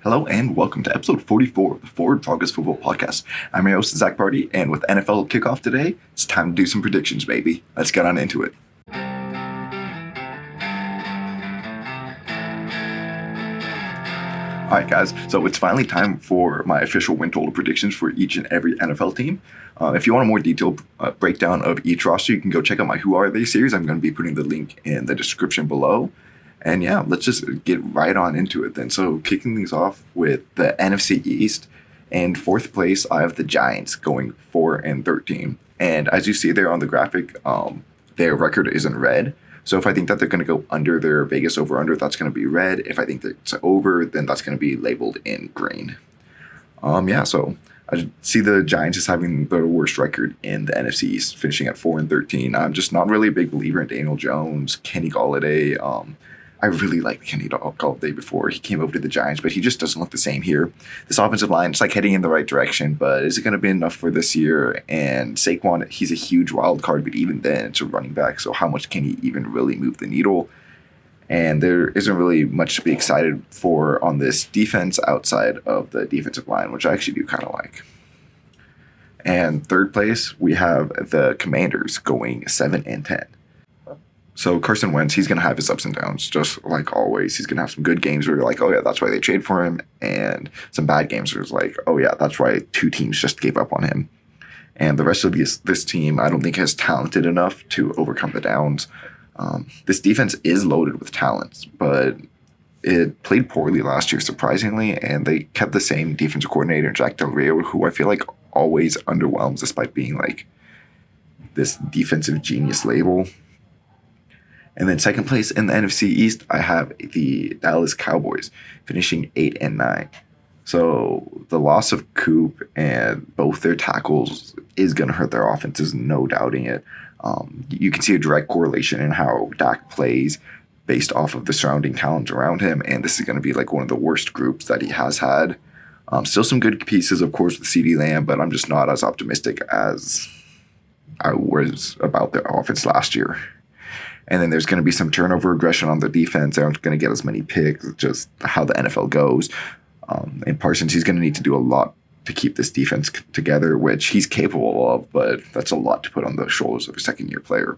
Hello and welcome to episode 44 of the Forward Progress Football Podcast. I'm your host, Zach Barty, and with NFL kickoff today, it's time to do some predictions, baby. Let's get on into it. Alright guys, so it's finally time for my official win total predictions for each and every NFL team. If you want a more detailed breakdown of each roster, you can go check out my Who Are They series. I'm going to be putting the link in the description below. And yeah, let's just get right on into it then. So kicking things off with the NFC East, and fourth place, I have the Giants going 4-13. And as you see there on the graphic, their record is in red. So if I think that they're going to go under their Vegas over-under, that's going to be red. If I think that it's over, then that's going to be labeled in green. So I see the Giants as having the worst record in the NFC East, finishing at 4-13. I'm just not really a big believer in Daniel Jones, Kenny Golladay. I really liked Kenny Golladay before he came over to the Giants, but he just doesn't look the same here. This offensive line, it's like heading in the right direction, but is it going to be enough for this year? And Saquon, he's a huge wild card, but even then, it's a running back, so how much can he even really move the needle? And there isn't really much to be excited for on this defense outside of the defensive line, which I actually do kind of like. And third place, we have the Commanders going 7-10. So Carson Wentz, he's going to have his ups and downs, just like always. He's going to have some good games where you're like, oh yeah, that's why they traded for him, and some bad games where it's like, oh yeah, that's why two teams just gave up on him. And the rest of this team, I don't think has talented enough to overcome the downs. This defense is loaded with talents, but it played poorly last year, surprisingly, and they kept the same defensive coordinator, Jack Del Rio, who I feel like always underwhelms despite being like this defensive genius label. And then second place in the NFC East, I have the Dallas Cowboys finishing 8-9. So the loss of Coop and both their tackles is going to hurt their offenses, no doubting it. You can see a direct correlation in how Dak plays based off of the surrounding talent around him, and this is going to be like one of the worst groups that he has had. Still some good pieces, of course, with CeeDee Lamb, but I'm just not as optimistic as I was about their offense last year. And then there's going to be some turnover aggression on the defense. They aren't going to get as many picks, just how the NFL goes. And Parsons, he's going to need to do a lot to keep this defense together, which he's capable of, but that's a lot to put on the shoulders of a second-year player.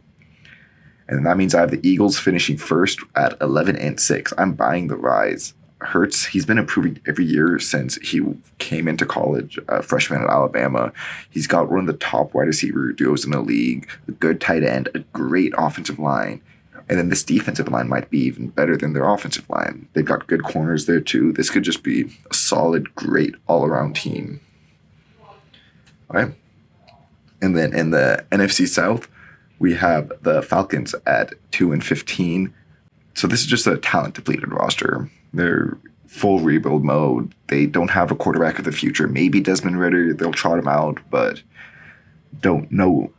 And that means I have the Eagles finishing first at 11-6. I'm buying the rise. Hurts, he's been improving every year since he came into college, freshman at Alabama. He's got one of the top wide receiver duos in the league, a good tight end, a great offensive line. And then this defensive line might be even better than their offensive line. They've got good corners there too. This could just be a solid, great all-around team. All right. And then in the NFC South, we have the Falcons at 2-15. So this is just a talent-depleted roster. They're full rebuild mode. They don't have a quarterback of the future. Maybe Desmond Ridder, they'll trot him out, but no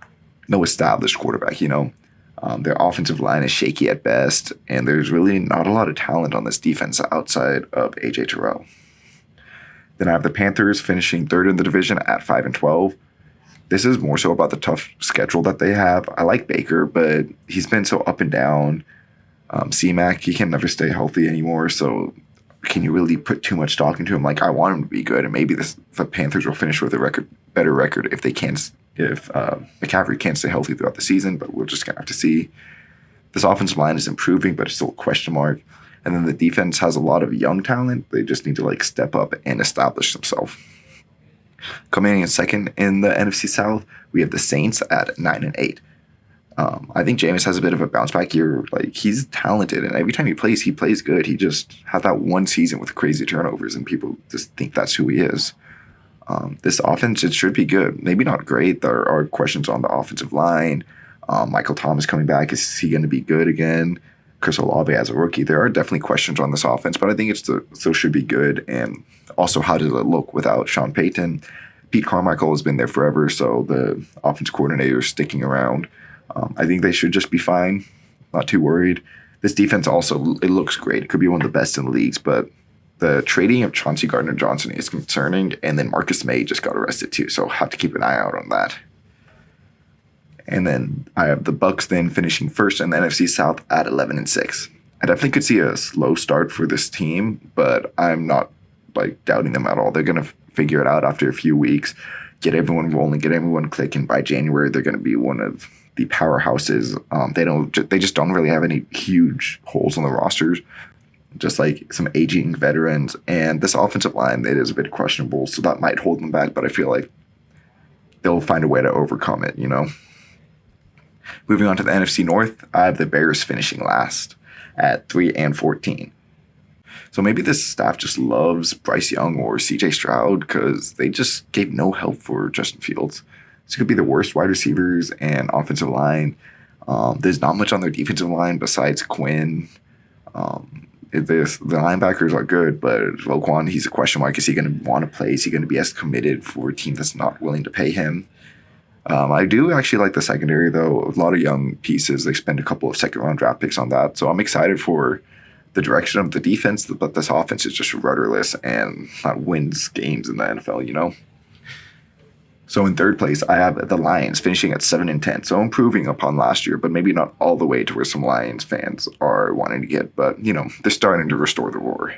established quarterback, you know. Their offensive line is shaky at best, and there's really not a lot of talent on this defense outside of A.J. Terrell. Then I have the Panthers finishing third in the division at 5-12. This is more so about the tough schedule that they have. I like Baker, but he's been so up and down. C-Mac, he can never stay healthy anymore, so can you really put too much stock into him? Like, I want him to be good, and maybe the Panthers will finish with a better record if McCaffrey can't stay healthy throughout the season, but we're just going to have to see. This offensive line is improving, but it's still a question mark. And then the defense has a lot of young talent. They just need to, step up and establish themselves. Coming in second in the NFC South, we have the Saints at 9-8. I think Jameis has a bit of a bounce back year. He's talented, and every time he plays good. He just had that one season with crazy turnovers, and people just think that's who he is. This offense, it should be good. Maybe not great. There are questions on the offensive line. Michael Thomas coming back. Is he going to be good again? Chris Olave as a rookie. There are definitely questions on this offense, but I think it still should be good. And also, how does it look without Sean Payton? Pete Carmichael has been there forever, so the offensive coordinator is sticking around. I think they should just be fine. Not too worried. This defense also, it looks great. It could be one of the best in the leagues, but the trading of Chauncey Gardner-Johnson is concerning, and then Marcus May just got arrested too, so have to keep an eye out on that. And then I have the Bucks then finishing first in the NFC South at 11-6. I definitely could see a slow start for this team, but I'm not like doubting them at all. They're gonna figure it out after a few weeks, get everyone rolling, get everyone clicking. By January, they're gonna be one of the powerhouses. They just don't really have any huge holes on the rosters, just like some aging veterans. And this offensive line, it is a bit questionable, so that might hold them back. But I feel like they'll find a way to overcome it. Moving on to the NFC North, I have the Bears finishing last at 3-14. So maybe this staff just loves Bryce Young or CJ Stroud because they just gave no help for Justin Fields. This could be the worst wide receivers and offensive line. There's not much on their defensive line besides Quinn. The linebackers are good, but Roquan, he's a question mark. Is he going to want to play? Is he going to be as committed for a team that's not willing to pay him? I do actually like the secondary, though. A lot of young pieces. They spend a couple of second-round draft picks on that. So I'm excited for the direction of the defense, but this offense is just rudderless and not wins games in the NFL. So in third place, I have the Lions finishing at 7-10. So improving upon last year, but maybe not all the way to where some Lions fans are wanting to get. But, they're starting to restore the roar.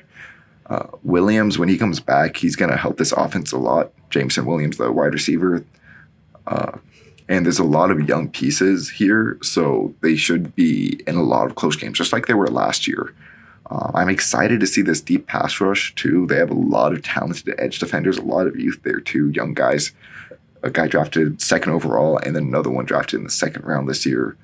Williams, when he comes back, he's going to help this offense a lot. Jameson Williams, the wide receiver. And there's a lot of young pieces here, so they should be in a lot of close games, just like they were last year. I'm excited to see this deep pass rush, too. They have a lot of talented edge defenders, a lot of youth there, too, young guys. A guy drafted second overall, and then another one drafted in the second round this year.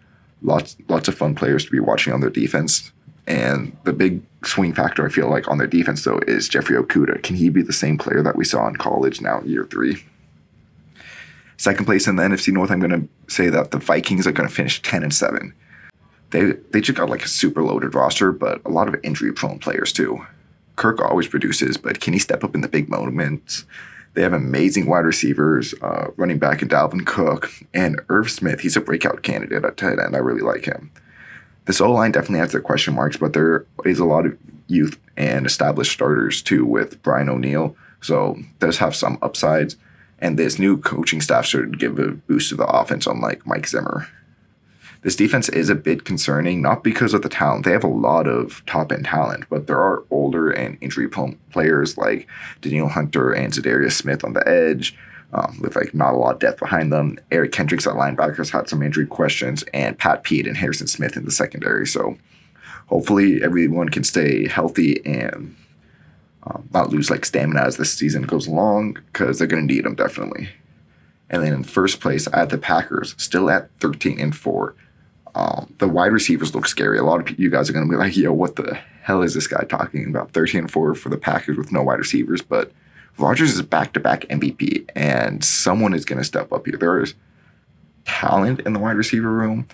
Lots of fun players to be watching on their defense. And the big swing factor, I feel like, on their defense, though, is Jeffrey Okudah. Can he be the same player that we saw in college now in year 3? Second place in the NFC North, I'm going to say that the Vikings are going to finish 10-7. They just got like a super loaded roster, but a lot of injury-prone players too. Kirk always produces, but can he step up in the big moments? They have amazing wide receivers, running back in Dalvin Cook, and Irv Smith. He's a breakout candidate at tight end. I really like him. This O-line definitely has their question marks, but there is a lot of youth and established starters too with Brian O'Neill, so does have some upsides. And this new coaching staff should give a boost to the offense, unlike Mike Zimmer. This defense is a bit concerning, not because of the talent. They have a lot of top-end talent, but there are older and injury-prone players like Danielle Hunter and Zadarius Smith on the edge, with like not a lot of depth behind them. Eric Kendricks at linebackers had some injury questions, and Pat Pete and Harrison Smith in the secondary. So hopefully everyone can stay healthy and not lose like stamina as this season goes along, because they're going to need them definitely. And then in first place, I have the Packers still at 13-4. The wide receivers look scary. A lot of you guys are going to be like, yo, what the hell is this guy talking about? 13-4 for the Packers with no wide receivers. But Rodgers is back-to-back MVP, and someone is going to step up here. There is talent in the wide receiver room,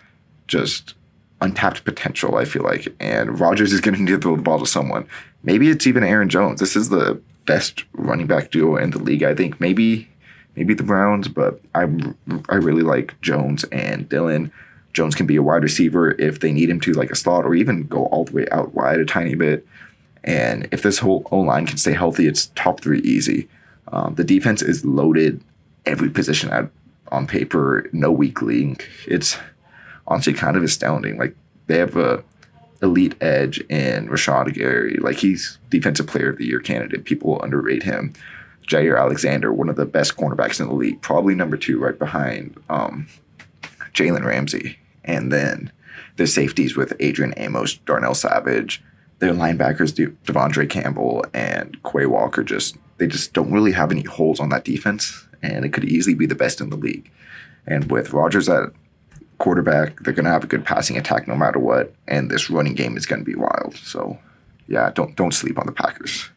just untapped potential, I feel like. And Rodgers is going to need to throw the ball to someone. Maybe it's even Aaron Jones. This is the best running back duo in the league, I think. Maybe the Browns, but I really like Jones and Dillon. Jones can be a wide receiver if they need him to, like a slot, or even go all the way out wide a tiny bit. And if this whole O-line can stay healthy, it's top 3 easy. The defense is loaded every position on paper, no weak link. It's honestly kind of astounding. Like, they have a elite edge in Rashawn Gary. Like, he's defensive player of the year candidate. People underrate him. Jair Alexander, one of the best cornerbacks in the league, probably number 2 right behind Jalen Ramsey. And then their safeties with Adrian Amos, Darnell Savage. Their linebackers, Devondre Campbell and Quay Walker, they just don't really have any holes on that defense, and it could easily be the best in the league. And with Rodgers at quarterback, they're going to have a good passing attack no matter what, and this running game is going to be wild. So, yeah, don't sleep on the Packers.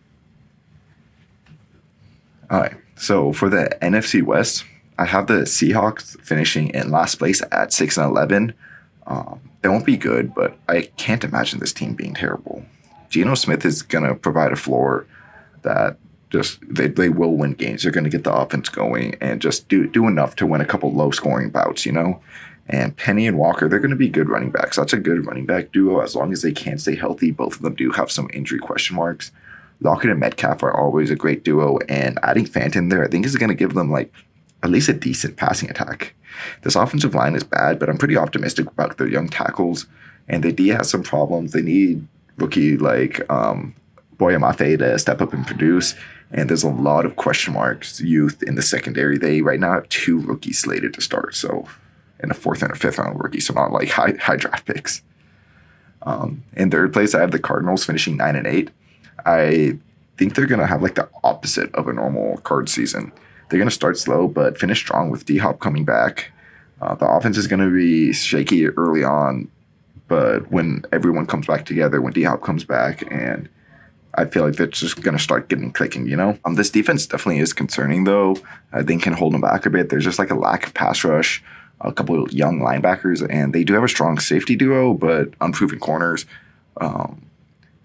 All right, so for the NFC West, I have the Seahawks finishing in last place at 6-11. They won't be good, but I can't imagine this team being terrible. Geno Smith is going to provide a floor that just they will win games. They're going to get the offense going and just do enough to win a couple low-scoring bouts, And Penny and Walker, they're going to be good running backs. That's a good running back duo as long as they can stay healthy. Both of them do have some injury question marks. Lockett and Metcalf are always a great duo, and adding Fant in there, I think, is going to give them like at least a decent passing attack. This offensive line is bad, but I'm pretty optimistic about their young tackles, and the D has some problems. They need rookie like Boya Mafe to step up and produce. And there's a lot of question marks, youth in the secondary. They right now have 2 rookies slated to start, so in a 4th and a 5th round rookie, so not like high draft picks. In third place, I have the Cardinals finishing 9-8. I think they're gonna have like the opposite of a normal Card season. They're gonna start slow but finish strong with D-Hop coming back. The offense is gonna be shaky early on, but when everyone comes back together, when D-Hop comes back, and I feel like they're just going to start getting clicking, you know? This defense definitely is concerning, though. I think can hold them back a bit. There's just like a lack of pass rush, a couple of young linebackers, and they do have a strong safety duo, but unproven corners.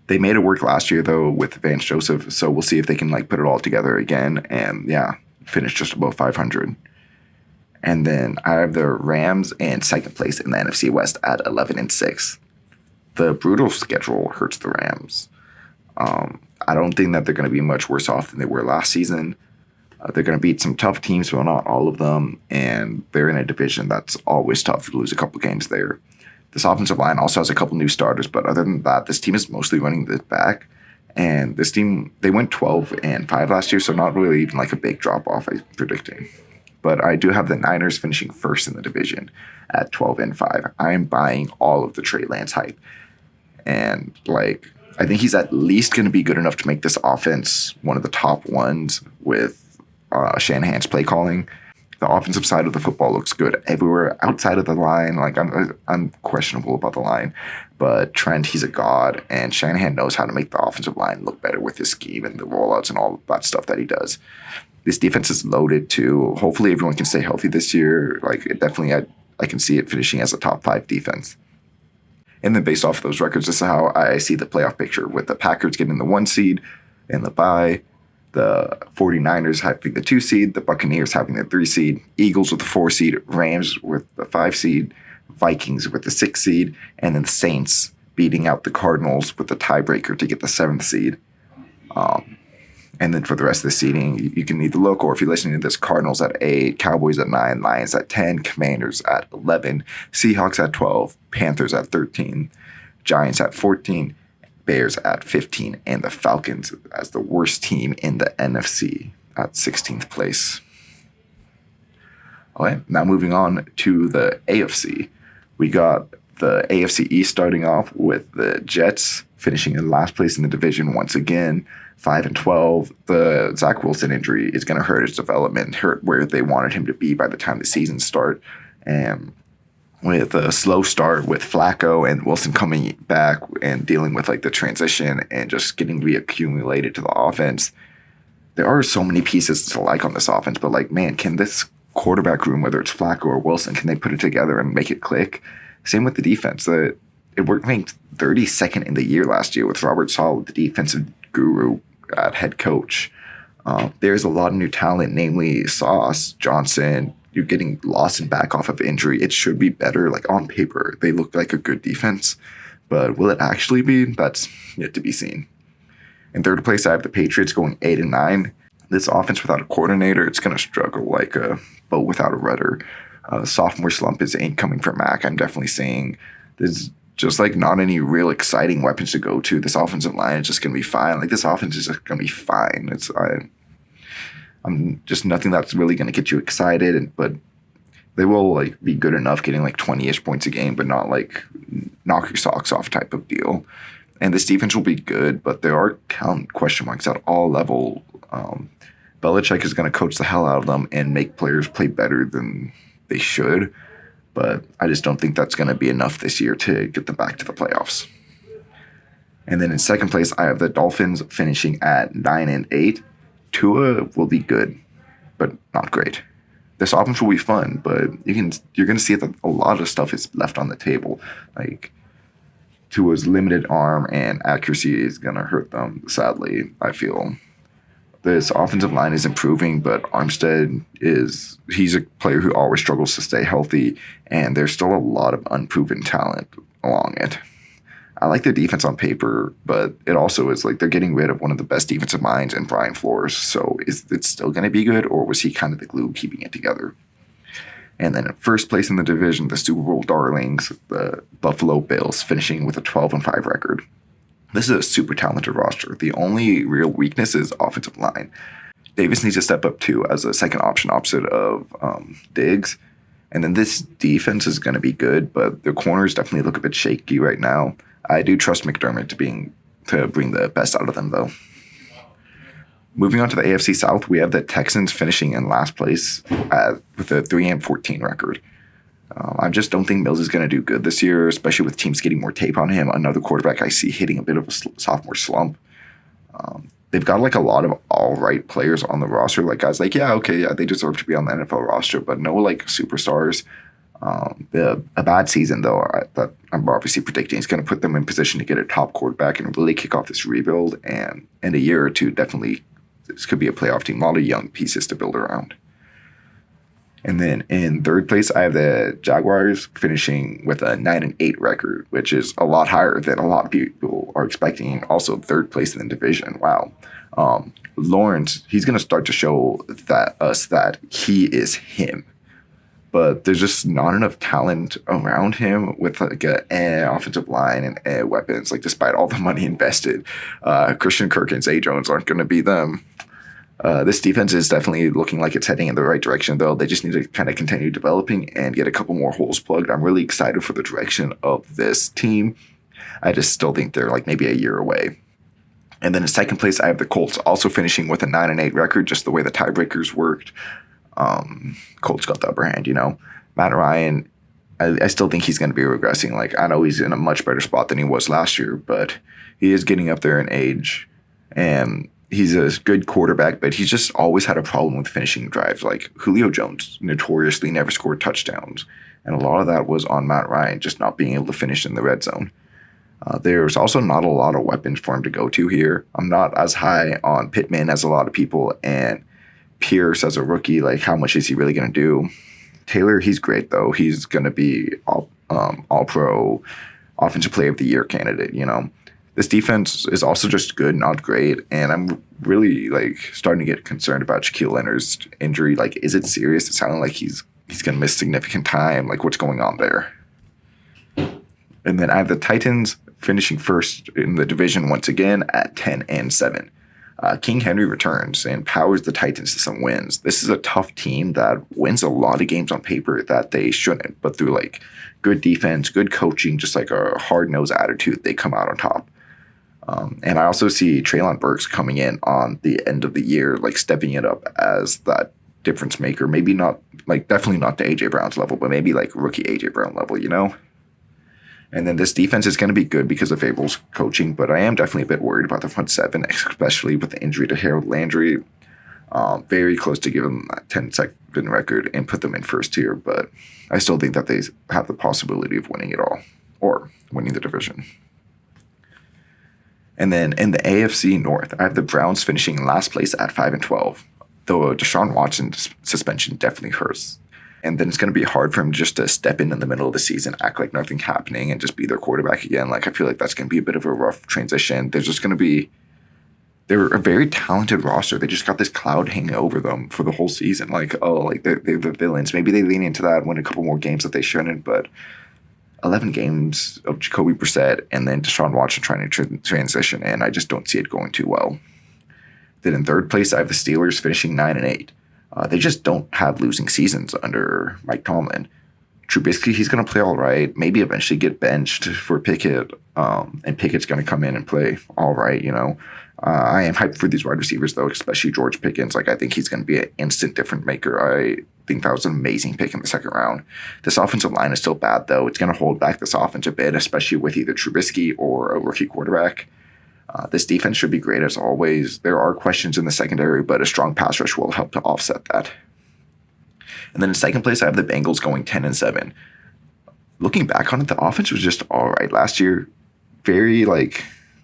They made it work last year, though, with Vance Joseph, so we'll see if they can like put it all together again and, yeah, finish just above 500. And then I have the Rams in second place in the NFC West at 11-6. The brutal schedule hurts the Rams. I don't think that they're going to be much worse off than they were last season. They're going to beat some tough teams, but not all of them, and they're in a division that's always tough to lose a couple games there. This offensive line also has a couple new starters, but other than that, this team is mostly running this back. And this team, they went 12-5 last year, so not really even like a big drop-off, I'm predicting. But I do have the Niners finishing first in the division at 12-5. I'm buying all of the Trey Lance hype. And like, I think he's at least going to be good enough to make this offense one of the top ones with Shanahan's play calling. The offensive side of the football looks good everywhere outside of the line. Like I'm questionable about the line, but Trent, he's a god, and Shanahan knows how to make the offensive line look better with his scheme and the rollouts and all that stuff that he does. This defense is loaded too. Hopefully everyone can stay healthy this year. Like it definitely, I can see it finishing as a top 5 defense. And then based off of those records, this is how I see the playoff picture, with the Packers getting the 1 seed and the bye, the 49ers having the 2 seed, the Buccaneers having the 3 seed, Eagles with the 4 seed, Rams with the 5 seed, Vikings with the 6 seed, and then the Saints beating out the Cardinals with the tiebreaker to get the 7th seed. And then for the rest of the seeding, you can either look, or if you're listening to this, Cardinals at 8, Cowboys at 9, Lions at 10, Commanders at 11, Seahawks at 12, Panthers at 13, Giants at 14, Bears at 15, and the Falcons as the worst team in the NFC at 16th place. All right, now moving on to the AFC. We got the AFC East starting off with the Jets finishing in last place in the division once again, 5-12. The Zach Wilson injury is going to hurt his development, hurt where they wanted him to be by the time the season start. And with a slow start with Flacco and Wilson coming back and dealing with like the transition and just getting reaccumulated to the offense, there are so many pieces to like on this offense. But like, man, can this quarterback room, whether it's Flacco or Wilson, can they put it together and make it click? Same with the defense. It worked ranked 32nd in the year last year with Robert Saleh, the defensive guru at head coach. There's a lot of new talent, namely Sauce, Johnson. You're getting Lawson back off of injury. It should be better. Like on paper, they look like a good defense, but will it actually be? That's yet to be seen. In third place, I have the Patriots going 8-9. This offense without a coordinator, it's going to struggle like a boat without a rudder. Sophomore slump is incoming for Mac. I'm definitely seeing there's just like not any real exciting weapons to go to. This offensive line is just going to be fine. Like this offense is just going to be fine. I'm just nothing that's really going to get you excited, but they will like be good enough getting like 20-ish points a game, but not like knock your socks off type of deal. And this defense will be good, but there are talent question marks at all level. Belichick is going to coach the hell out of them and make players play better than they should, but I just don't think that's going to be enough this year to get them back to the playoffs. And then in second place, I have the Dolphins finishing at 9-8. Tua will be good, but not great. This offense will be fun, but you're going to see that a lot of stuff is left on the table. Like Tua's limited arm and accuracy is going to hurt them, sadly, I feel. This offensive line is improving, but Armstead he's a player who always struggles to stay healthy, and there's still a lot of unproven talent along it. I like their defense on paper, but it also is like they're getting rid of one of the best defensive minds in Brian Flores. So is it still going to be good, or was he kind of the glue keeping it together? And then in first place in the division, the Super Bowl darlings, the Buffalo Bills, finishing with a 12-5 record. This is a super talented roster. The only real weakness is offensive line. Davis needs to step up too as a second option opposite of Diggs. And then this defense is going to be good, but the corners definitely look a bit shaky right now. I do trust McDermott to bring the best out of them, though. Moving on to the AFC South, we have the Texans finishing in last place with a 3-14 record. I just don't think Mills is going to do good this year, especially with teams getting more tape on him. Another quarterback I see hitting a bit of a sophomore slump. They've got like a lot of all right players on the roster. Like guys like, they deserve to be on the NFL roster, but no like superstars. A bad season though that I'm obviously predicting is going to put them in position to get a top quarterback and really kick off this rebuild. And in a year or two, definitely this could be a playoff team. A lot of young pieces to build around. And then in third place, I have the Jaguars finishing with a 9-8 record, which is a lot higher than a lot of people are expecting. Also, third place in the division. Wow. Lawrence, he's going to start to show that he is him. But there's just not enough talent around him with like a offensive line and weapons. Like despite all the money invested, Christian Kirk and Zay Jones aren't going to be them. This defense is definitely looking like it's heading in the right direction, though. They just need to kind of continue developing and get a couple more holes plugged. I'm really excited for the direction of this team. I just still think they're like maybe a year away. And then in second place, I have the Colts also finishing with a 9-8 record, just the way the tiebreakers worked. Colts got the upper hand, you know. Matt Ryan, I still think he's going to be regressing. Like I know he's in a much better spot than he was last year, but he is getting up there in age. And he's a good quarterback, but he's just always had a problem with finishing drives. Like Julio Jones notoriously never scored touchdowns. And a lot of that was on Matt Ryan just not being able to finish in the red zone. There's also not a lot of weapons for him to go to here. I'm not as high on Pittman as a lot of people. And Pierce as a rookie, like how much is he really going to do? Taylor, he's great though. He's going to be all pro offensive player of the year candidate, you know. This defense is also just good, not great, and I'm really like starting to get concerned about Shaquille Leonard's injury. Like, is it serious? It sounded like he's going to miss significant time. Like, what's going on there? And then I have the Titans finishing first in the division once again at 10-7. King Henry returns and powers the Titans to some wins. This is a tough team that wins a lot of games on paper that they shouldn't, but through like good defense, good coaching, just like a hard-nosed attitude, they come out on top. And I also see Treylon Burks coming in on the end of the year, like stepping it up as that difference maker. Maybe not, like definitely not to A.J. Brown's level, but maybe like rookie A.J. Brown level, you know? And then this defense is going to be good because of Abel's coaching, but I am definitely a bit worried about the front seven, especially with the injury to Harold Landry. Very close to give them that 10-second record and put them in first tier, but I still think that they have the possibility of winning it all or winning the division. And then in the AFC North, I have the Browns finishing in last place at 5-12, though Deshaun Watson's suspension definitely hurts. And then it's going to be hard for him just to step in the middle of the season, act like nothing's happening, and just be their quarterback again. Like, I feel like that's going to be a bit of a rough transition. They're a very talented roster. They just got this cloud hanging over them for the whole season. Like, they're the villains. Maybe they lean into that, win a couple more games that they shouldn't, but 11 games of Jacoby Brissett and then Deshaun Watson trying to transition, and I just don't see it going too well. Then in third place, I have the Steelers finishing 9-8. They just don't have losing seasons under Mike Tomlin. Trubisky, he's going to play all right, maybe eventually get benched for Pickett, and Pickett's going to come in and play all right, you know. I am hyped for these wide receivers, though, especially George Pickens. Like, I think he's going to be an instant different maker. I think that was an amazing pick in the second round. This offensive line is still bad, though. It's going to hold back this offense a bit, especially with either Trubisky or a rookie quarterback. This defense should be great as always. There are questions in the secondary, but a strong pass rush will help to offset that. And then in second place, I have the Bengals going 10-7. Looking back on it, the offense was just all right last year. Very,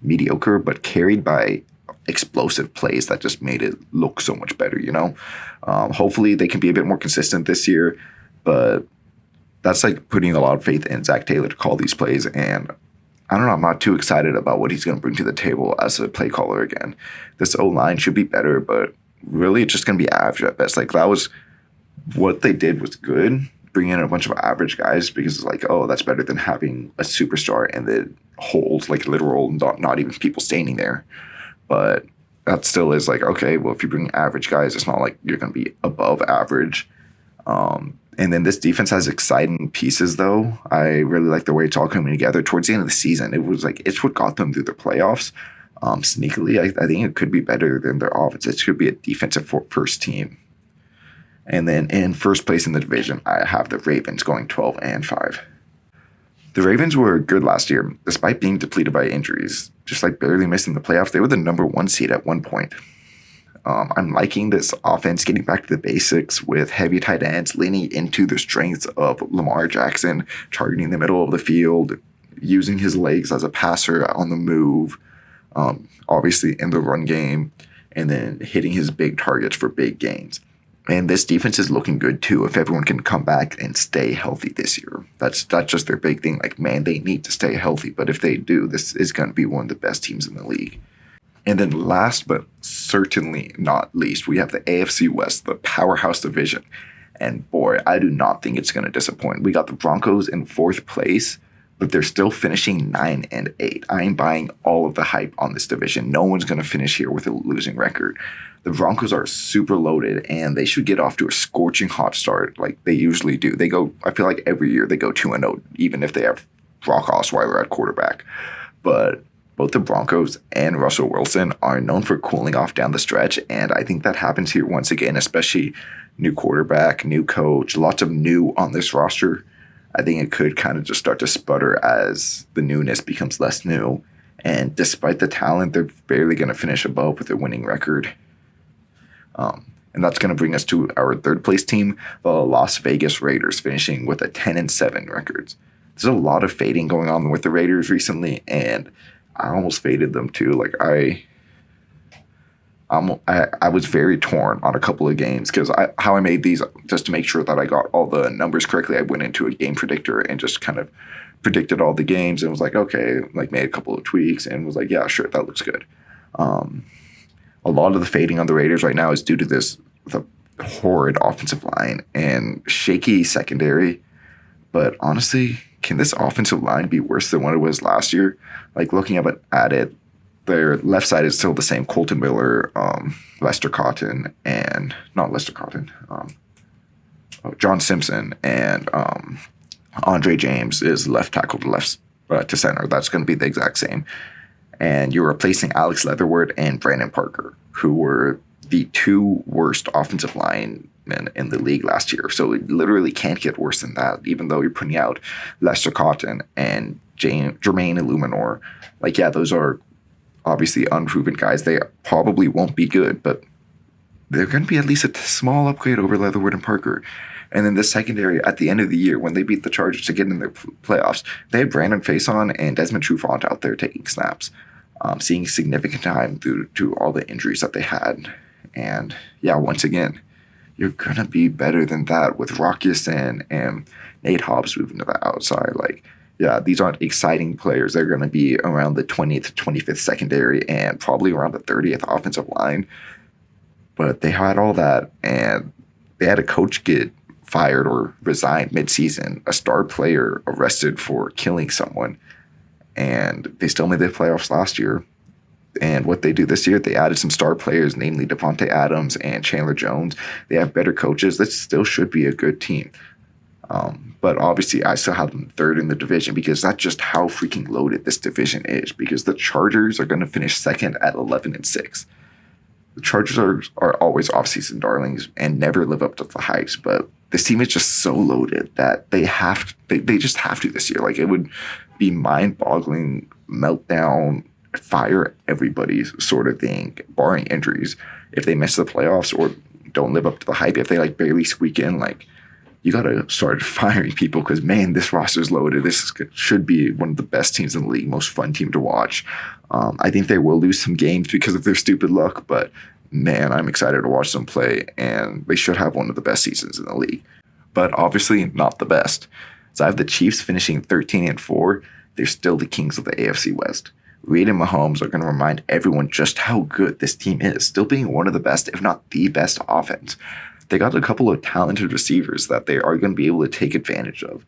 mediocre, but carried by explosive plays that just made it look so much better, you know? Hopefully they can be a bit more consistent this year, but that's putting a lot of faith in Zach Taylor to call these plays, and I don't know, I'm not too excited about what he's going to bring to the table as a play caller again. This O-line should be better, but really it's just going to be average at best. That was what they did was good, bringing in a bunch of average guys, because it's that's better than having a superstar and then holes, like literal, not even people standing there. But that still is like, okay, well, if you bring average guys, it's not like you're going to be above average. And then this defense has exciting pieces, though. I really like the way it's all coming together. Towards the end of the season, it was like it's what got them through the playoffs. Sneakily, I think it could be better than their offense. It could be a defensive first team. And then in first place in the division, I have the Ravens going 12-5. The Ravens were good last year, despite being depleted by injuries. Just like barely missing the playoffs, they were the number 1 seed at one point. I'm liking this offense getting back to the basics with heavy tight ends, leaning into the strengths of Lamar Jackson, targeting the middle of the field, using his legs as a passer on the move, obviously in the run game, and then hitting his big targets for big gains. And this defense is looking good too if everyone can come back and stay healthy this year. That's just their big thing. Like, man, they need to stay healthy. But if they do, this is going to be one of the best teams in the league. And then last but certainly not least, we have the AFC West, the powerhouse division. And boy, I do not think it's going to disappoint. We got the Broncos in 4th place, but they're still finishing 9-8. I am buying all of the hype on this division. No one's going to finish here with a losing record. The Broncos are super loaded, and they should get off to a scorching hot start like they usually do. They go, I feel like every year they go 2-0, even if they have Brock Osweiler at quarterback. But both the Broncos and Russell Wilson are known for cooling off down the stretch, and I think that happens here once again, especially new quarterback, new coach, lots of new on this roster. I think it could kind of just start to sputter as the newness becomes less new. And despite the talent, they're barely going to finish above with a winning record. And that's going to bring us to our 3rd place team, the Las Vegas Raiders, finishing with a 10-7 record. There's a lot of fading going on with the Raiders recently, and I almost faded them too. Like I was very torn on a couple of games because how I made these just to make sure that I got all the numbers correctly. I went into a game predictor and just kind of predicted all the games and was like, okay, like made a couple of tweaks and was like, yeah, sure, that looks good. A lot of the fading on the Raiders right now is due to the horrid offensive line and shaky secondary. But honestly, can this offensive line be worse than what it was last year? Like looking at it, their left side is still the same. Colton Miller, Lester Cotton, and not Lester Cotton, John Simpson, and Andre James is left tackle to left to center. That's going to be the exact same. And you're replacing Alex Leatherwood and Brandon Parker, who were the 2 worst offensive linemen in the league last year. So it literally can't get worse than that, even though you're putting out Lester Cotton and Jermaine Illuminor. Like, yeah, those are obviously unproven guys. They probably won't be good, but they're going to be at least a small upgrade over Leatherwood and Parker. And then the secondary at the end of the year, when they beat the Chargers to get in their playoffs, they had Brandon Faison and Desmond Trufant out there taking snaps, seeing significant time due to all the injuries that they had. And yeah, once again, you're going to be better than that with Rock Ya-Sin and Nate Hobbs moving to the outside. Like, yeah, these aren't exciting players. They're going to be around the 20th, 25th secondary and probably around the 30th offensive line. But they had all that, and they had a coach get fired or resigned midseason, a star player arrested for killing someone, and they still made the playoffs last year. And what they do this year, they added some star players, namely Devontae Adams and Chandler Jones. They have better coaches. This still should be a good team. But obviously, I still have them 3rd in the division because that's just how freaking loaded this division is. Because the Chargers are going to finish 2nd at 11-6. The Chargers are always off-season darlings and never live up to the hypes. But this team is just so loaded that they just have to this year. Like, it would be mind-boggling, meltdown, fire everybody sort of thing, barring injuries, if they miss the playoffs or don't live up to the hype. If they like barely squeak in, like, you got to start firing people because, man, this roster's loaded. Should be one of the best teams in the league, most fun team to watch. I think they will lose some games because of their stupid luck, but man, I'm excited to watch them play, and they should have one of the best seasons in the league. But obviously not the best. So I have the Chiefs finishing 13-4. They're still the kings of the AFC West. Reid and Mahomes are going to remind everyone just how good this team is, still being one of the best, if not the best offense. They got a couple of talented receivers that they are going to be able to take advantage of.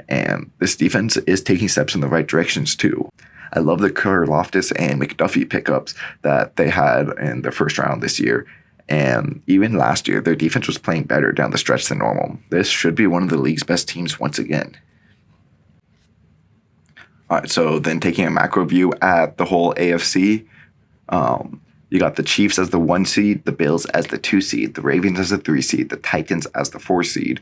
And this defense is taking steps in the right directions too. I love the Karlaftis and McDuffie pickups that they had in the first round this year. And even last year, their defense was playing better down the stretch than normal. This should be one of the league's best teams once again. All right, so then taking a macro view at the whole AFC, you got the Chiefs as the 1 seed, the Bills as the 2 seed, the Ravens as the 3 seed, the Titans as the 4 seed,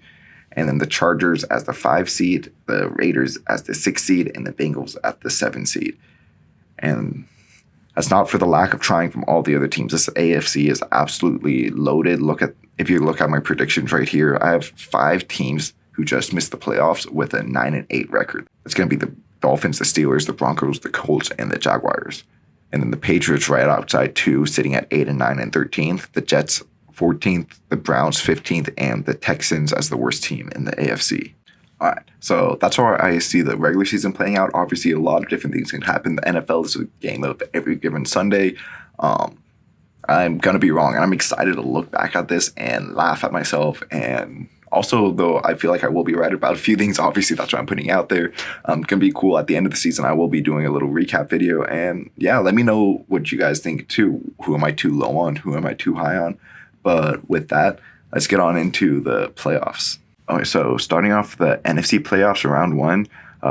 and then the Chargers as the 5 seed, the Raiders as the 6 seed, and the Bengals at the 7 seed. And that's not for the lack of trying from all the other teams. This AFC is absolutely loaded. If you look at my predictions right here, I have 5 teams who just missed the playoffs with a 9-8 record. It's going to be the Dolphins, the Steelers, the Broncos, the Colts, and the Jaguars. And then the Patriots right outside 2, sitting at 8-9 and 13th. The Jets 14th, the Browns 15th, and the Texans as the worst team in the AFC. All right, so that's how I see the regular season playing out. Obviously, a lot of different things can happen. The NFL is a game of every given Sunday. I'm going to be wrong, and I'm excited to look back at this and laugh at myself. And also, though, I feel like I will be right about a few things. Obviously, that's what I'm putting out there. It's going to be cool. At the end of the season, I will be doing a little recap video. And yeah, let me know what you guys think, too. Who am I too low on? Who am I too high on? But with that, let's get on into the playoffs. Okay, so starting off the NFC playoffs round 1,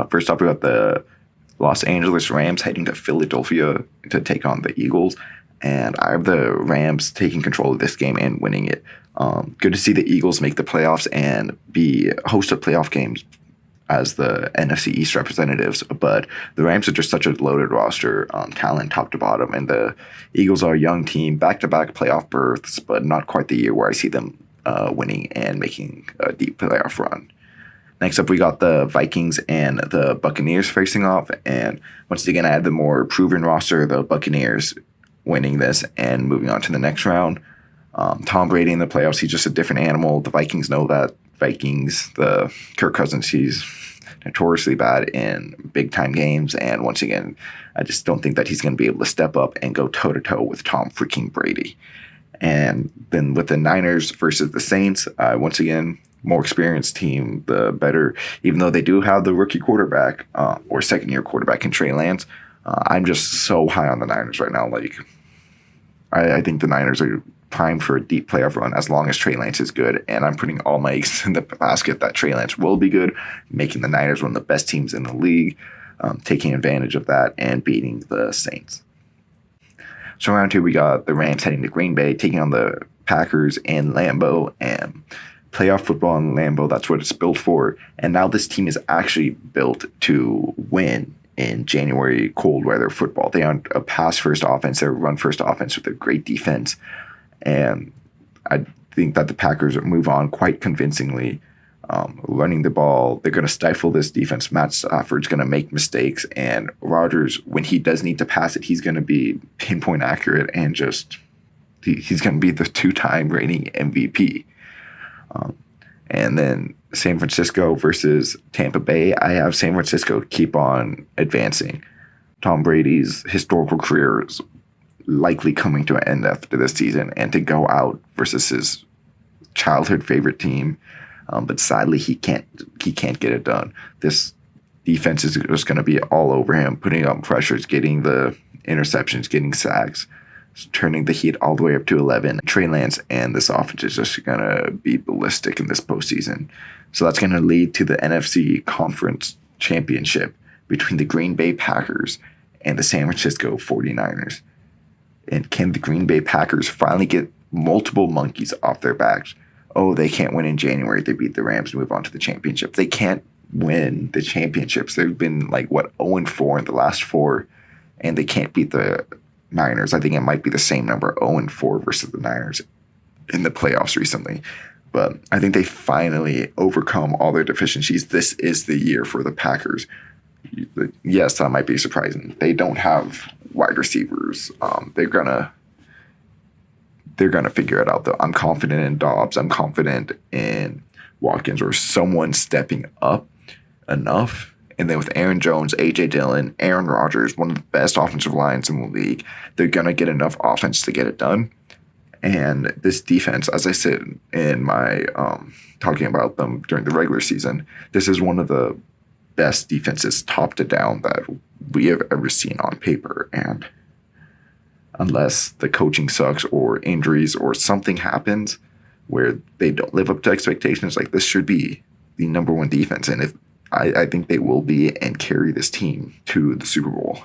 first up we got the Los Angeles Rams heading to Philadelphia to take on the Eagles, and I have the Rams taking control of this game and winning it. Good to see the Eagles make the playoffs and be host of playoff games as the NFC East representatives, but the Rams are just such a loaded roster, talent top to bottom, and the Eagles are a young team, back-to-back playoff berths, but not quite the year where I see them winning and making a deep playoff run. Next up, we got the Vikings and the Buccaneers facing off, and once again, I had the more proven roster, the Buccaneers winning this and moving on to the next round. Tom Brady in the playoffs, he's just a different animal. The Vikings know that. The Kirk Cousins, he's notoriously bad in big-time games, and once again, I just don't think that he's going to be able to step up and go toe-to-toe with Tom freaking Brady. And then with the Niners versus the Saints, once again, more experienced team, the better. Even though they do have the rookie quarterback or second-year quarterback in Trey Lance, I'm just so high on the Niners right now. I think the Niners are primed for a deep playoff run as long as Trey Lance is good. And I'm putting all my eggs in the basket that Trey Lance will be good, making the Niners one of the best teams in the league, taking advantage of that and beating the Saints. So round 2, we got the Rams heading to Green Bay, taking on the Packers in Lambeau, and playoff football in Lambeau, that's what it's built for. And now this team is actually built to win in January cold weather football. They aren't a pass-first offense, they're a run-first offense with a great defense. And I think that the Packers move on quite convincingly. Running the ball, they're going to stifle this defense. Matt Stafford's going to make mistakes, and Rodgers, when he does need to pass it, he's going to be pinpoint accurate and just he's going to be the 2-time reigning MVP. And then San Francisco versus Tampa Bay, I have San Francisco keep on advancing. Tom Brady's historical career is likely coming to an end after this season, and to go out versus his childhood favorite team. But sadly, he can't get it done. This defense is just going to be all over him, putting up pressures, getting the interceptions, getting sacks, turning the heat all the way up to 11. Trey Lance and this offense is just going to be ballistic in this postseason. So that's going to lead to the NFC Conference Championship between the Green Bay Packers and the San Francisco 49ers. And can the Green Bay Packers finally get multiple monkeys off their backs? Oh, they can't win in January. They beat the Rams and move on to the championship. They can't win the championships. They've been 0-4 in the last 4, and they can't beat the Niners. I think it might be the same number, 0-4 versus the Niners in the playoffs recently. But I think they finally overcome all their deficiencies. This is the year for the Packers. Yes, that might be surprising. They don't have wide receivers. They're gonna figure it out, though. I'm confident in Dobbs. I'm confident in Watkins or someone stepping up enough. And then with Aaron Jones, A.J. Dillon, Aaron Rodgers, one of the best offensive lines in the league, they're going to get enough offense to get it done. And this defense, as I said in my talking about them during the regular season, this is one of the best defenses top to down that we have ever seen on paper. And unless the coaching sucks or injuries or something happens where they don't live up to expectations, like, this should be the number one defense. And if I think they will be and carry this team to the Super Bowl.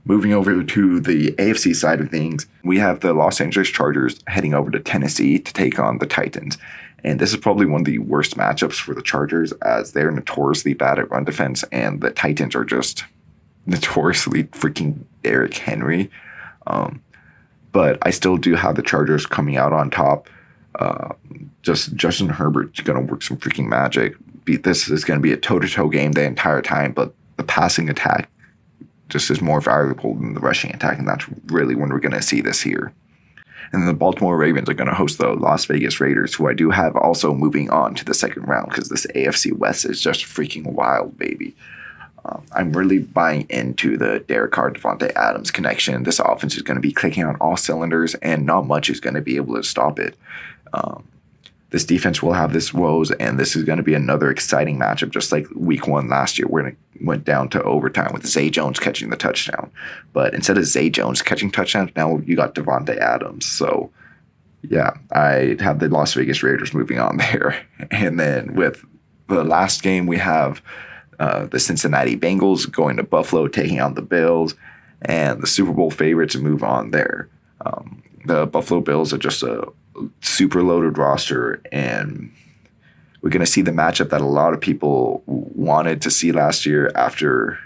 Moving over to the AFC side of things, we have the Los Angeles Chargers heading over to Tennessee to take on the Titans. And this is probably one of the worst matchups for the Chargers, as they're notoriously bad at run defense, and the Titans are just notoriously freaking Derrick Henry. But I still do have the Chargers coming out on top. Just Justin Herbert's going to work some freaking magic. This is going to be a toe-to-toe game the entire time, but the passing attack just is more valuable than the rushing attack, and that's really when we're going to see this here. And then the Baltimore Ravens are going to host the Las Vegas Raiders, who I do have also moving on to the second round, because this AFC West is just freaking wild, baby. I'm really buying into the Derek Carr, Davante Adams connection. This offense is going to be clicking on all cylinders, and not much is going to be able to stop it. This defense will have this woes, and this is going to be another exciting matchup, just like week 1 last year, where it went down to overtime with Zay Jones catching the touchdown. But instead of Zay Jones catching touchdowns, now you got Davante Adams. So, yeah, I have the Las Vegas Raiders moving on there. And then with the last game, we have the Cincinnati Bengals going to Buffalo, taking on the Bills, and the Super Bowl favorites move on there. The Buffalo Bills are just a super loaded roster, and we're going to see the matchup that a lot of people wanted to see last year after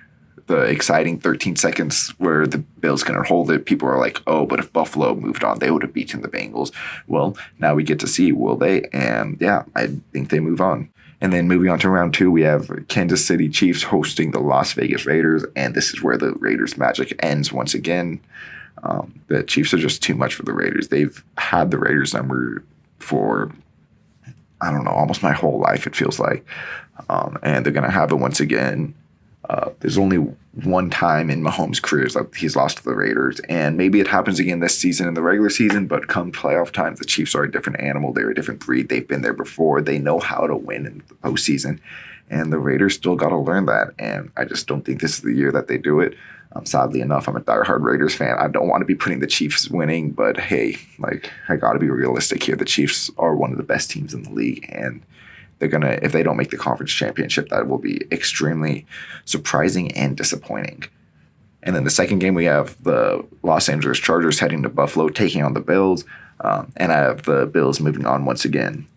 the exciting 13 seconds where the Bills can hold it. People are like, oh, but if Buffalo moved on, they would have beaten the Bengals. Well, now we get to see, will they? And yeah, I think they move on. And then moving on to round 2, we have Kansas City Chiefs hosting the Las Vegas Raiders, and this is where the Raiders' magic ends once again. The Chiefs are just too much for the Raiders. They've had the Raiders number for, I don't know, almost my whole life, it feels like. And they're going to have it once again. There's only one time in Mahomes' career that he's lost to the Raiders, and maybe it happens again this season in the regular season, but come playoff times, the Chiefs are a different animal. They're a different breed. They've been there before. They know how to win in the postseason, and the Raiders still got to learn that, and I just don't think this is the year that they do it. Sadly enough, I'm a diehard Raiders fan. I don't want to be putting the Chiefs winning, but hey, like, I got to be realistic here. The Chiefs are one of the best teams in the league, and they're going to, if they don't make the conference championship, that will be extremely surprising and disappointing. And then the second game, we have the Los Angeles Chargers heading to Buffalo, taking on the Bills, and I have the Bills moving on once again.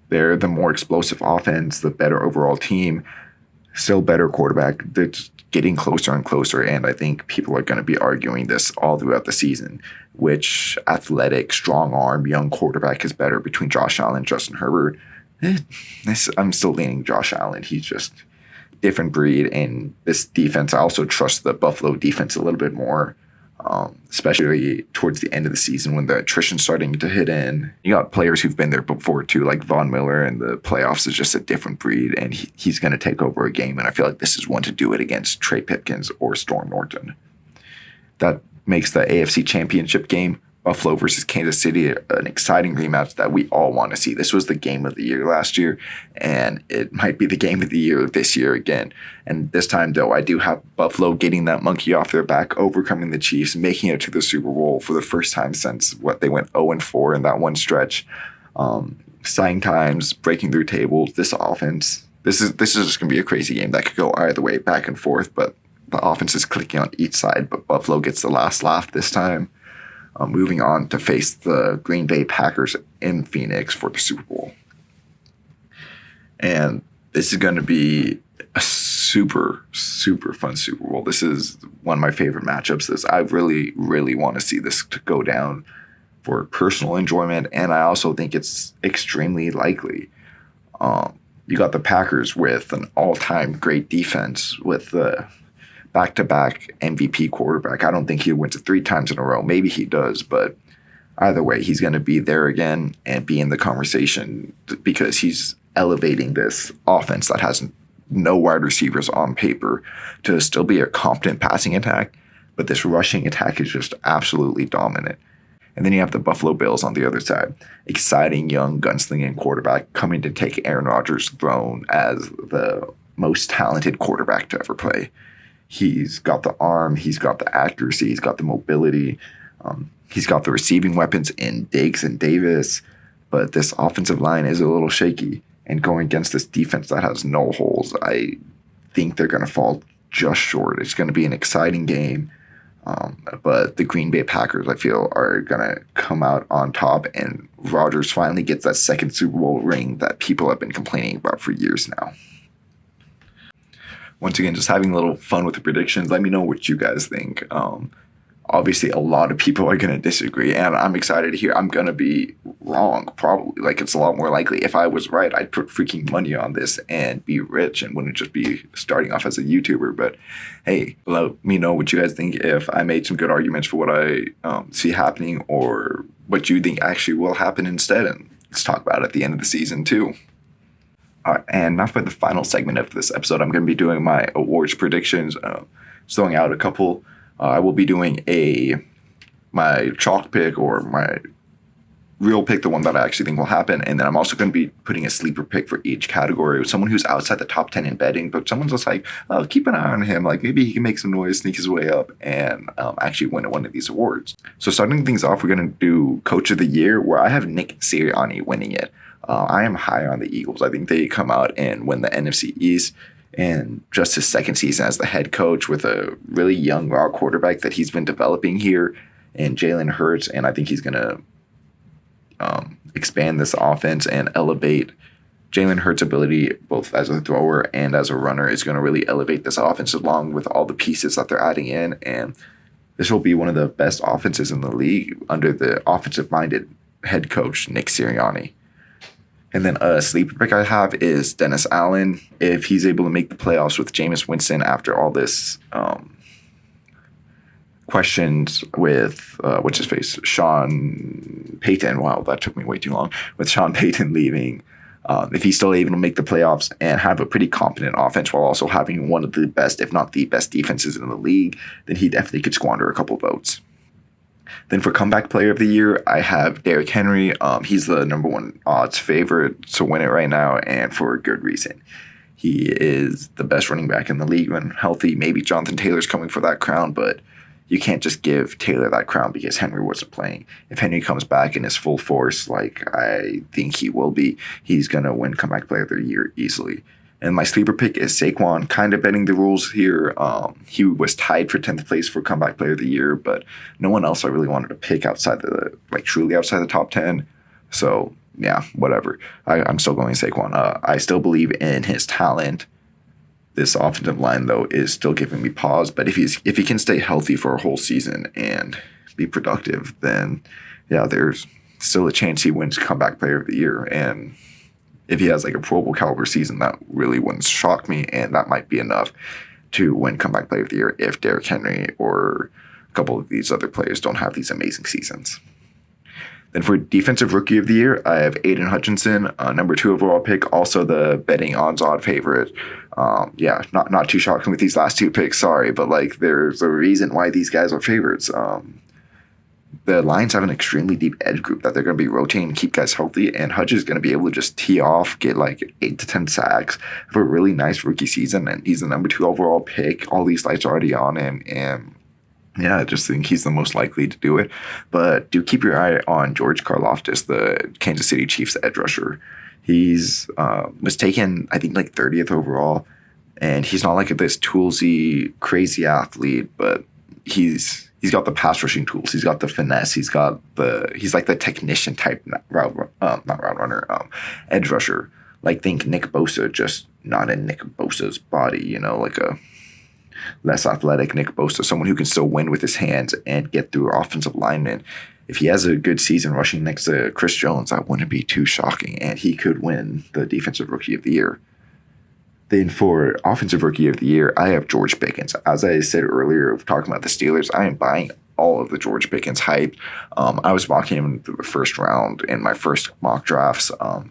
They're the more explosive offense, the better overall team, still better quarterback. They're just getting closer and closer, and I think people are going to be arguing this all throughout the season. Which athletic, strong arm, young quarterback is better between Josh Allen and Justin Herbert? I'm still leaning Josh Allen. He's just different breed, and this defense, I also trust the Buffalo defense a little bit more, especially towards the end of the season when the attrition's starting to hit in. You got players who've been there before too, like Von Miller, and the playoffs is just a different breed, and he's going to take over a game, and I feel like this is one to do it against Trey Pipkins or Storm Norton. That makes the AFC Championship game, Buffalo versus Kansas City, an exciting rematch that we all want to see. This was the game of the year last year, and it might be the game of the year this year again. And this time, though, I do have Buffalo getting that monkey off their back, overcoming the Chiefs, making it to the Super Bowl for the first time since they went 0-4 in that one stretch. Exciting times, breaking through tables. This offense, this is just going to be a crazy game that could go either way, back and forth, but the offense is clicking on each side, but Buffalo gets the last laugh this time. Moving on to face the Green Bay Packers in Phoenix for the Super Bowl. And this is going to be a super, super fun Super Bowl. This is one of my favorite matchups. I really, really want to see this to go down for personal enjoyment, and I also think it's extremely likely. You got the Packers with an all-time great defense with the back-to-back MVP quarterback. I don't think he wins it 3 times in a row. Maybe he does, but either way, he's going to be there again and be in the conversation because he's elevating this offense that has no wide receivers on paper to still be a competent passing attack, but this rushing attack is just absolutely dominant. And then you have the Buffalo Bills on the other side. Exciting young gunslinging quarterback coming to take Aaron Rodgers' throne as the most talented quarterback to ever play. He's got the arm, he's got the accuracy, he's got the mobility, he's got the receiving weapons in Diggs and Davis, but this offensive line is a little shaky. And going against this defense that has no holes, I think they're going to fall just short. It's going to be an exciting game, but the Green Bay Packers, I feel, are going to come out on top, and Rodgers finally gets that second Super Bowl ring that people have been complaining about for years now. Once again, just having a little fun with the predictions. Let me know what you guys think. Obviously, a lot of people are going to disagree, and I'm excited to hear. I'm going to be wrong, probably. Like, it's a lot more likely. If I was right, I'd put freaking money on this and be rich and wouldn't just be starting off as a YouTuber. But, hey, let me know what you guys think, if I made some good arguments for what I see happening, or what you think actually will happen instead. And let's talk about it at the end of the season, too. And now for the final segment of this episode, I'm going to be doing my awards predictions, throwing out a couple. I will be doing my chalk pick, or my real pick, the one that I actually think will happen. And then I'm also going to be putting a sleeper pick for each category. Someone who's outside the top 10 in betting, but someone's just like, oh, keep an eye on him. Like, maybe he can make some noise, sneak his way up, and actually win one of these awards. So starting things off, we're going to do Coach of the Year, where I have Nick Sirianni winning it. I am high on the Eagles. I think they come out and win the NFC East. And just his second season as the head coach with a really young raw quarterback that he's been developing here, and Jalen Hurts, and I think he's going to expand this offense and elevate Jalen Hurts' ability both as a thrower and as a runner is going to really elevate this offense along with all the pieces that they're adding in. And this will be one of the best offenses in the league under the offensive-minded head coach, Nick Sirianni. And then a sleeper pick I have is Dennis Allen. If he's able to make the playoffs with Jameis Winston after all this questions with, Sean Payton. Wow, that took me way too long. With Sean Payton leaving, if he's still able to make the playoffs and have a pretty competent offense while also having one of the best, if not the best defenses in the league, then he definitely could squander a couple votes. Then for Comeback Player of the Year, I have Derrick Henry. He's the number one odds favorite to win it right now, and for a good reason. He is the best running back in the league when healthy. Maybe Jonathan Taylor's coming for that crown, but you can't just give Taylor that crown because Henry wasn't playing. If Henry comes back in his full force, like I think he will be, he's going to win Comeback Player of the Year easily. And my sleeper pick is Saquon, kind of bending the rules here. He was tied for 10th place for Comeback Player of the Year, but no one else I really wanted to pick truly outside the top 10. So, yeah, whatever. I'm still going Saquon. I still believe in his talent. This offensive line, though, is still giving me pause. But if he can stay healthy for a whole season and be productive, then, yeah, there's still a chance he wins Comeback Player of the Year. And if he has like a Pro Bowl caliber season, that really wouldn't shock me, and that might be enough to win Comeback Player of the Year if Derrick Henry or a couple of these other players don't have these amazing seasons. Then for Defensive Rookie of the Year, I have Aiden Hutchinson, number 2 overall pick, also the betting odds-odd favorite. Not too shocking with these last 2 picks, sorry, but like there's a reason why these guys are favorites. The Lions have an extremely deep edge group that they're going to be rotating and keep guys healthy, and Hutch is going to be able to just tee off, get like 8 to 10 sacks, have a really nice rookie season, and he's the number 2 overall pick. All these lights are already on him, and yeah, I just think he's the most likely to do it. But do keep your eye on George Karlaftis, the Kansas City Chiefs edge rusher. He's was taken, I think, like 30th overall, and he's not like this toolsy, crazy athlete, but he's got the pass rushing tools. He's got the finesse. He's like the technician type edge rusher. Like think Nick Bosa, just not in Nick Bosa's body, like a less athletic Nick Bosa, someone who can still win with his hands and get through offensive linemen. If he has a good season rushing next to Chris Jones, that wouldn't be too shocking, and he could win the Defensive Rookie of the Year. Then for Offensive Rookie of the Year, I have George Pickens. As I said earlier, talking about the Steelers, I am buying all of the George Pickens hype. I was mocking him through the first round in my first mock drafts. I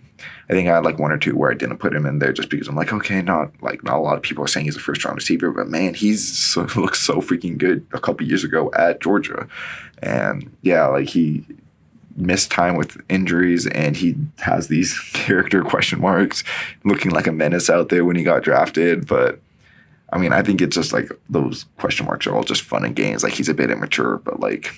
think I had like 1 or 2 where I didn't put him in there just because I'm like, okay, not a lot of people are saying he's a first round receiver, but man, looks so freaking good a couple years ago at Georgia. And yeah, like he missed time with injuries and he has these character question marks, looking like a menace out there when he got drafted. But I mean, I think it's just like those question marks are all just fun and games. Like he's a bit immature, but like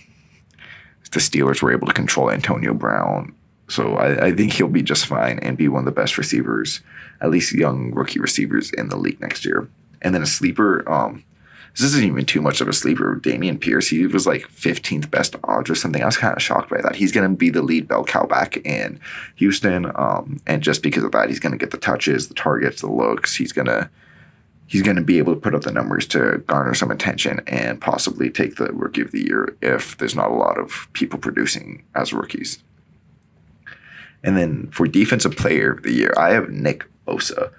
the Steelers were able to control Antonio Brown. So I think he'll be just fine and be one of the best receivers, at least young rookie receivers in the league next year. And then a sleeper, this isn't even too much of a sleeper. Dameon Pierce, he was like 15th best odds or something. I was kind of shocked by that. He's going to be the lead bell cow back in Houston. And just because of that, he's going to get the touches, the targets, the looks. He's going to be able to put up the numbers to garner some attention and possibly take the Rookie of the Year if there's not a lot of people producing as rookies. And then for Defensive Player of the Year, I have Nick Bosa,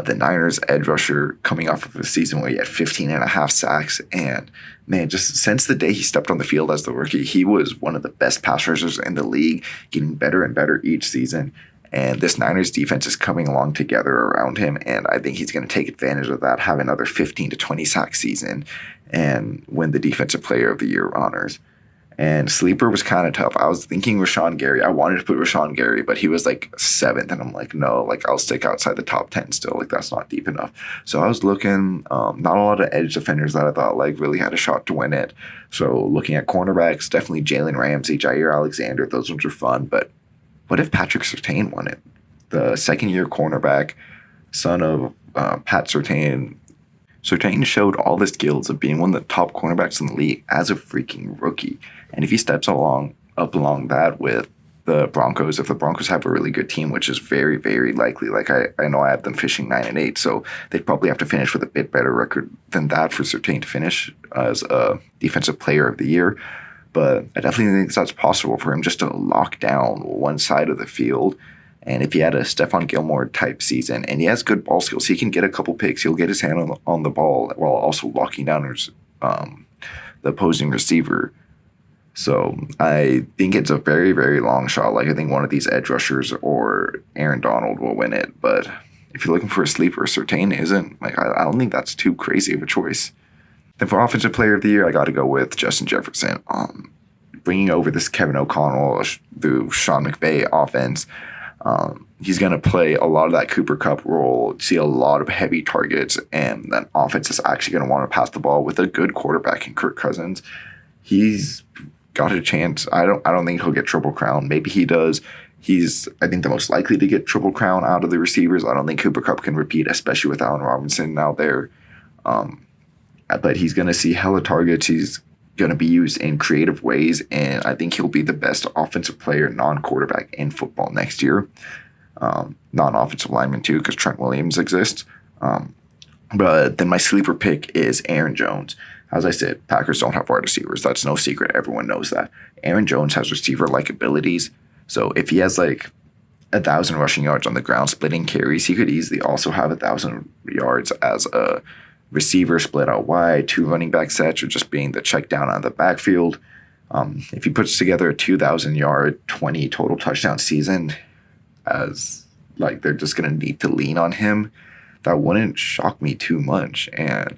the Niners edge rusher, coming off of a season where he had 15 and a half sacks. And man, just since the day he stepped on the field as the rookie, he was one of the best pass rushers in the league, getting better and better each season. And this Niners defense is coming along together around him, and I think he's going to take advantage of that, have another 15 to 20 sack season, and win the Defensive Player of the Year honors. And sleeper was kind of tough. I was thinking Rashawn Gary. I wanted to put Rashawn Gary, but he was like 7th, and I'm like, no, like I'll stick outside the top 10 still. Like that's not deep enough. So I was looking, not a lot of edge defenders that I thought like really had a shot to win it. So looking at cornerbacks, definitely Jalen Ramsey, Jair Alexander. Those ones are fun, but what if Patrick Surtain won it? The second-year cornerback, son of Pat Surtain. Surtain showed all the skills of being one of the top cornerbacks in the league as a freaking rookie. And if he steps along that with the Broncos, if the Broncos have a really good team, which is very, very likely, like I know I have them finishing 9-8, so they'd probably have to finish with a bit better record than that for Surtain to finish as a Defensive Player of the Year. But I definitely think that's possible for him just to lock down one side of the field. And if he had a Stephon Gilmore type season and he has good ball skills, he can get a couple picks. He'll get his hand on the ball while also locking down the opposing receiver. So I think it's a very, very long shot. Like I think one of these edge rushers or Aaron Donald will win it. But if you're looking for a sleeper, Surtain isn't. Like I don't think that's too crazy of a choice. Then for Offensive Player of the Year, I got to go with Justin Jefferson. Bringing over this Kevin O'Connell, the Sean McVay offense, he's going to play a lot of that Cooper Kupp role, see a lot of heavy targets, and that offense is actually going to want to pass the ball with a good quarterback in Kirk Cousins. He's got a chance. I don't think he'll get Triple Crown. Maybe he does. He's, I think, the most likely to get Triple Crown out of the receivers. I don't think Cooper Kupp can repeat, especially with Allen Robinson now there. But he's going to see hella targets. He's going to be used in creative ways, and I think he'll be the best offensive player, non-quarterback in football next year. Non-offensive lineman too, because Trent Williams exists. But then my sleeper pick is Aaron Jones. As I said, Packers don't have wide receivers. That's no secret. Everyone knows that. Aaron Jones has receiver-like abilities. So if he has like 1,000 rushing yards on the ground, splitting carries, he could easily also have 1,000 yards as a receiver split out wide, 2 running back sets, or just being the check down out of the backfield. If he puts together a 2,000-yard, 20 total touchdown season, as like they're just going to need to lean on him, that wouldn't shock me too much. And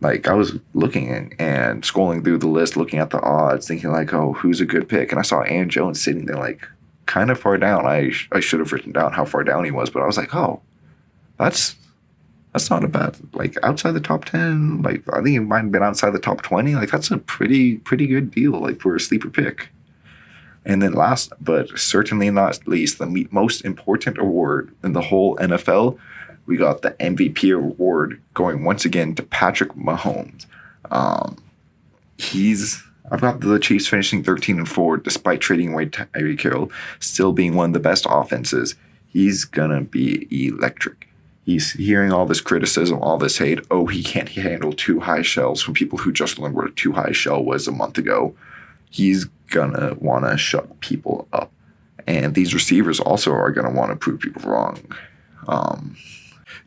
like I was looking and scrolling through the list, looking at the odds, thinking like, oh, who's a good pick? And I saw Aaron Jones sitting there like kind of far down. I should have written down how far down he was, but I was like, oh, that's not a bad, like outside the top 10. Like I think it might have been outside the top 20. Like that's a pretty good deal, like for a sleeper pick. And then last, but certainly not least, the most important award in the whole NFL, we got the MVP award going once again to Patrick Mahomes. I've got the Chiefs finishing 13-4 despite trading away Tyreek Hill, still being one of the best offenses. He's gonna be electric. He's hearing all this criticism, all this hate. Oh, he can't handle too high shells from people who just learned what a too high shell was a month ago. He's gonna want to shut people up. And these receivers also are gonna want to prove people wrong.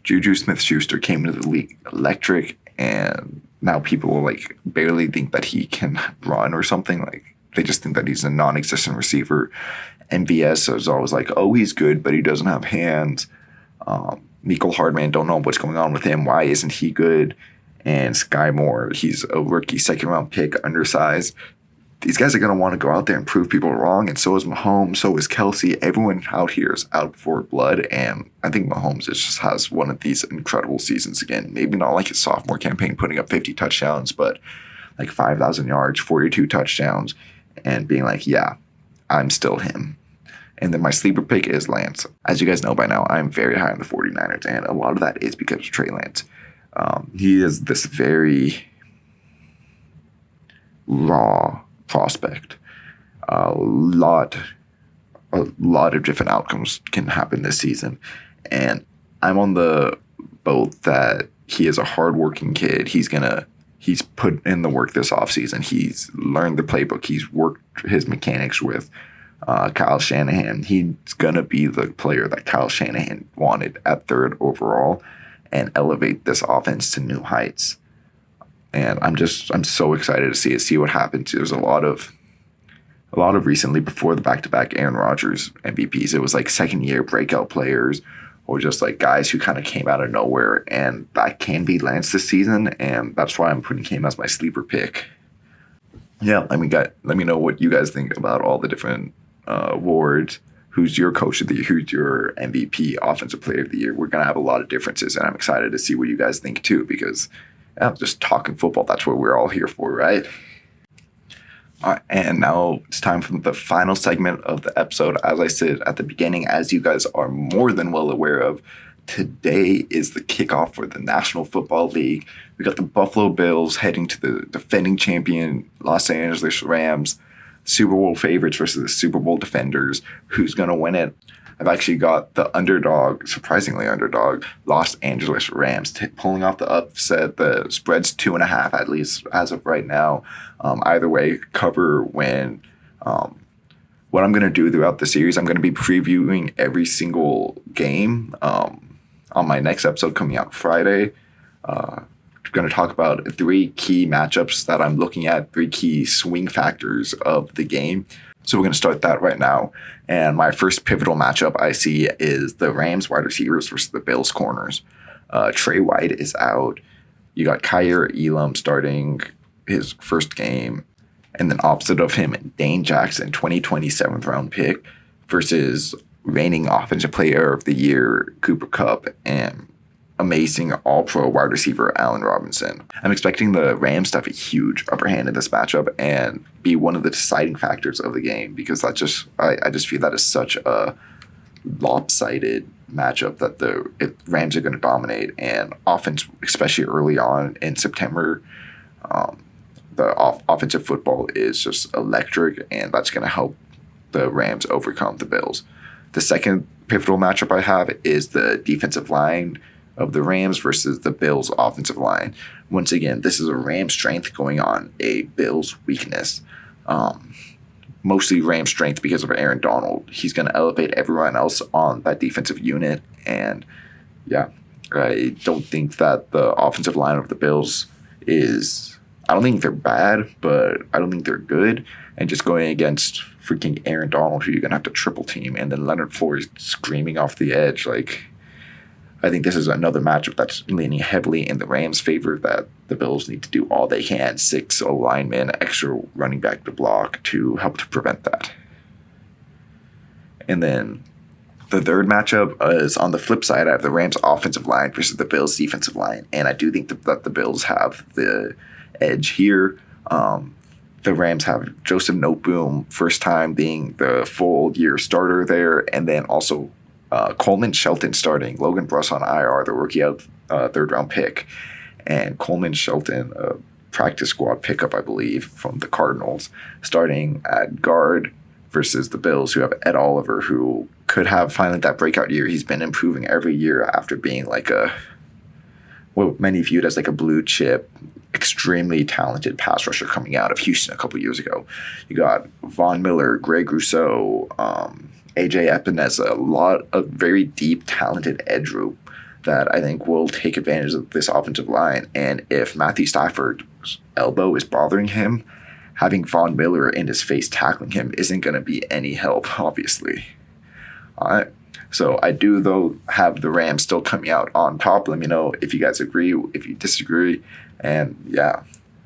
Juju Smith-Schuster came into the league electric, and now people will like barely think that he can run or something. Like they just think that he's a non-existent receiver. MVS is always like, oh, he's good, but he doesn't have hands. Mecole Hardman, don't know what's going on with him. Why isn't he good? And Sky Moore, he's a rookie second-round pick, undersized. these guys are going to want to go out there and prove people wrong, and so is Mahomes, so is Kelsey. Everyone out here is out for blood, and I think Mahomes just has one of these incredible seasons again. Maybe not like his sophomore campaign putting up 50 touchdowns, but like 5,000 yards, 42 touchdowns, and being like, yeah, I'm still him. And then my sleeper pick is Lance. As you guys know by now, I'm very high on the 49ers, and a lot of that is because of Trey Lance. He is this very raw prospect. A lot of different outcomes can happen this season, and I'm on the boat that he is a hardworking kid. He's put in the work this offseason. He's learned the playbook. He's worked his mechanics with Kyle Shanahan. He's gonna be the player that Kyle Shanahan wanted at 3rd overall and elevate this offense to new heights. And I'm so excited to see what happens. There's a lot of recently before the back-to-back Aaron Rodgers MVPs, it was like second-year breakout players or just like guys who kind of came out of nowhere, and that can be Lance this season, and that's why I'm putting him as my sleeper pick. Yeah, let me know what you guys think about all the different awards. Who's your coach of the year? Who's your MVP, offensive player of the year? We're going to have a lot of differences, and I'm excited to see what you guys think too, because just talking football, that's what we're all here for, right? All right, and now it's time for the final segment of the episode. As I said at the beginning, as you guys are more than well aware of, today is the kickoff for the National Football League. We got the Buffalo Bills heading to the defending champion Los Angeles Rams, Super Bowl favorites versus the Super Bowl defenders. Who's going to win it? I've actually got the surprisingly underdog, Los Angeles Rams pulling off the upset. The spread's 2.5, at least as of right now. Either way, cover win. What I'm going to do throughout the series, I'm going to be previewing every single game on my next episode coming out Friday. I'm going to talk about 3 key matchups that I'm looking at, 3 key swing factors of the game. So we're going to start that right now. And my first pivotal matchup I see is the Rams wide receivers versus the Bills corners. Trey White is out. You got Kaiir Elam starting his first game. And then opposite of him, Dane Jackson, 2020 7th round pick versus reigning offensive player of the year, Cooper Kupp, and amazing all-pro wide receiver Allen Robinson. I'm expecting the Rams to have a huge upper hand in this matchup and be one of the deciding factors of the game, because I just feel that is such a lopsided matchup that the Rams are going to dominate, and offense, especially early on in September, the offensive football is just electric, and that's going to help the Rams overcome the Bills. The second pivotal matchup I have is the defensive line of the Rams versus the Bills offensive line. Once again, this is a Rams strength going on a Bills weakness. Mostly Rams strength because of Aaron Donald. He's going to elevate everyone else on that defensive unit. And yeah, I don't think that the offensive line of the Bills I don't think they're bad, but I don't think they're good. And just going against freaking Aaron Donald, who you're going to have to triple team, and then Leonard Floyd screaming off the edge, I think this is another matchup that's leaning heavily in the Rams' favor, that the Bills need to do all they can, 6 linemen, extra running back to block to help to prevent that. And then the third matchup is on the flip side. I have the Rams' offensive line versus the Bills' defensive line, and I do think that the Bills have the edge here. The Rams have Joseph Noteboom, first time being the full year starter there, and then also Coleman Shelton starting, Logan Bruss on IR, the rookie out 3rd round pick, and Coleman Shelton, a practice squad pickup, I believe, from the Cardinals, starting at guard versus the Bills, who have Ed Oliver, who could have finally that breakout year. He's been improving every year after being what many viewed as a blue chip, extremely talented pass rusher coming out of Houston a couple years ago. You got Von Miller, Greg Rousseau, AJ Epinesa, a lot of very deep, talented edge group that I think will take advantage of this offensive line. And if Matthew Stafford's elbow is bothering him, having Von Miller in his face tackling him isn't going to be any help, obviously. All right. So I do, though, have the Rams still coming out on top. Let me know if you guys agree, if you disagree. And yeah,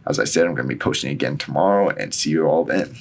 As I said, I'm going to be posting again tomorrow, and see you all then.